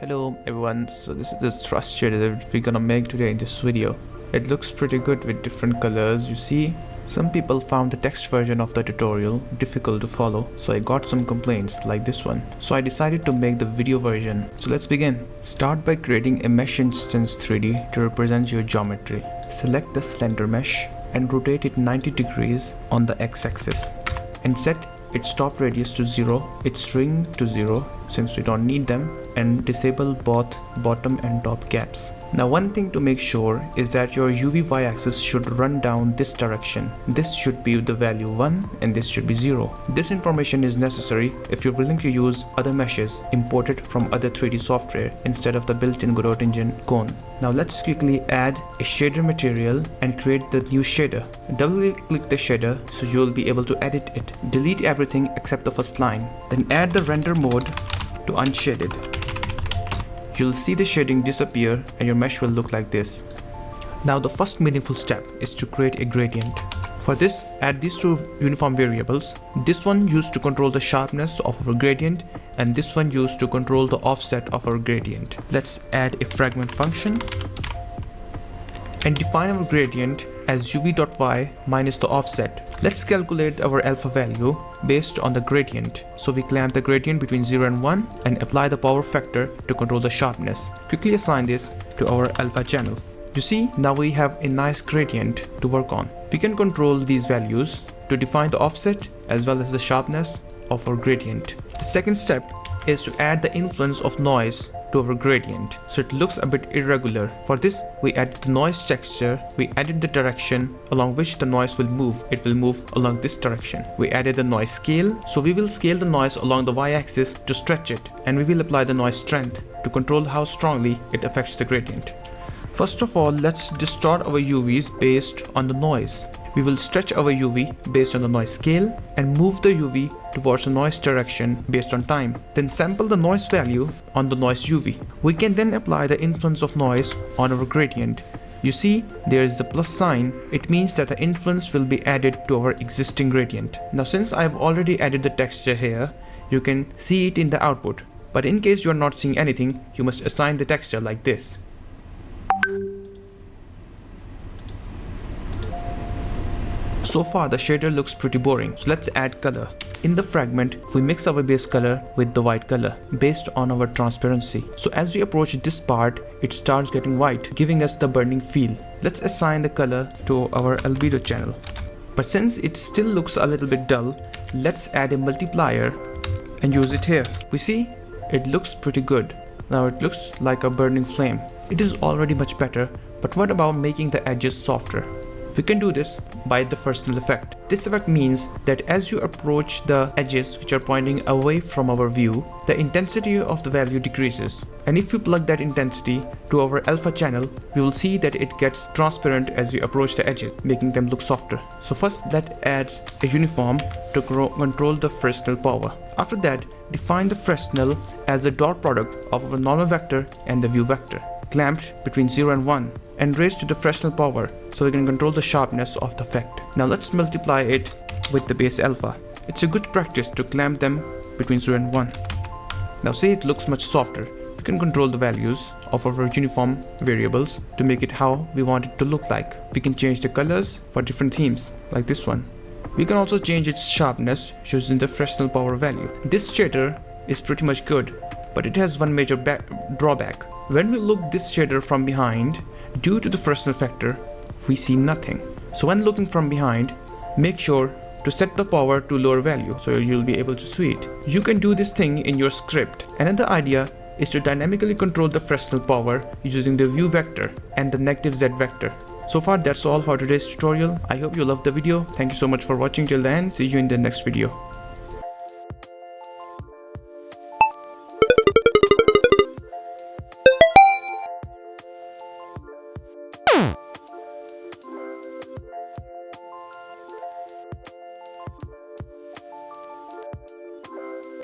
Hello everyone, so this is the thrust shader that we're gonna make today in this video. It looks pretty good with different colors. You see, some people found the text version of the tutorial difficult to follow, so I got some complaints like this one. So I decided to make the video version. So let's begin. Start by creating a mesh instance 3D to represent your geometry. Select the slender mesh and rotate it 90 degrees on the x-axis and set its top radius to 0, its ring to 0 since we don't need them, and disable both bottom and top gaps. Now one thing to make sure is that your UV y-axis should run down this direction. This should be the value 1 and this should be 0. This information is necessary if you're willing to use other meshes imported from other 3D software instead of the built-in Godot engine cone. Now let's quickly add a shader material and create the new shader. Double click the shader so you'll be able to edit it. Delete everything except the first line. Then add the render mode to unshaded. You'll see the shading disappear and your mesh will look like this. Now the first meaningful step is to create a gradient. For this, add these two uniform variables. This one used to control the sharpness of our gradient and this one used to control the offset of our gradient. Let's add a fragment function and define our gradient as uv.y minus the offset. Let's calculate our alpha value based on the gradient. So we clamp the gradient between 0 and 1 and apply the power factor to control the sharpness. Quickly assign this to our alpha channel. You see, now we have a nice gradient to work on. We can control these values to define the offset as well as the sharpness of our gradient. The second step is to add the influence of noise to our gradient so it looks a bit irregular. For this, we added the noise texture. We added the direction along which the noise will move. It will move along this direction. We added the noise scale, so we will scale the noise along the y-axis to stretch it, and we will apply the noise strength to control how strongly it affects the gradient. First of all, let's distort our UVs based on the noise. We will stretch our UV based on the noise scale and move the UV towards the noise direction based on time. Then sample the noise value on the noise UV. We can then apply the influence of noise on our gradient. You see, there is the plus sign. It means that the influence will be added to our existing gradient. Now since I have already added the texture here, you can see it in the output. But in case you are not seeing anything, you must assign the texture like this. So far the shader looks pretty boring, so let's add color. In the fragment, we mix our base color with the white color based on our transparency. So as we approach this part, it starts getting white, giving us the burning feel. Let's assign the color to our albedo channel. But since it still looks a little bit dull, let's add a multiplier and use it here. We see it looks pretty good. Now it looks like a burning flame. It is already much better, but what about making the edges softer? We can do this by the Fresnel effect. This effect means that as you approach the edges which are pointing away from our view, the intensity of the value decreases. And if we plug that intensity to our alpha channel, we will see that it gets transparent as we approach the edges, making them look softer. So first, that adds a uniform to control the Fresnel power. After that, define the Fresnel as the dot product of our normal vector and the view vector, clamped between 0 and 1, and raised to the Fresnel power so we can control the sharpness of the effect. Now let's multiply it with the base alpha. It's a good practice to clamp them between 0 and 1. Now see, it looks much softer. We can control the values of our uniform variables to make it how we want it to look like. We can change the colors for different themes, like this one. We can also change its sharpness using the Fresnel power value. This shader is pretty much good, but it has one major drawback. When we look this shader from behind, due to the Fresnel factor, we see nothing. So when looking from behind, make sure to set the power to lower value so you'll be able to see it. You can do this thing in your script. Another idea is to dynamically control the Fresnel power using the view vector and the negative Z vector. So far that's all for today's tutorial. I hope you loved the video. Thank you so much for watching till the end. See you in the next video.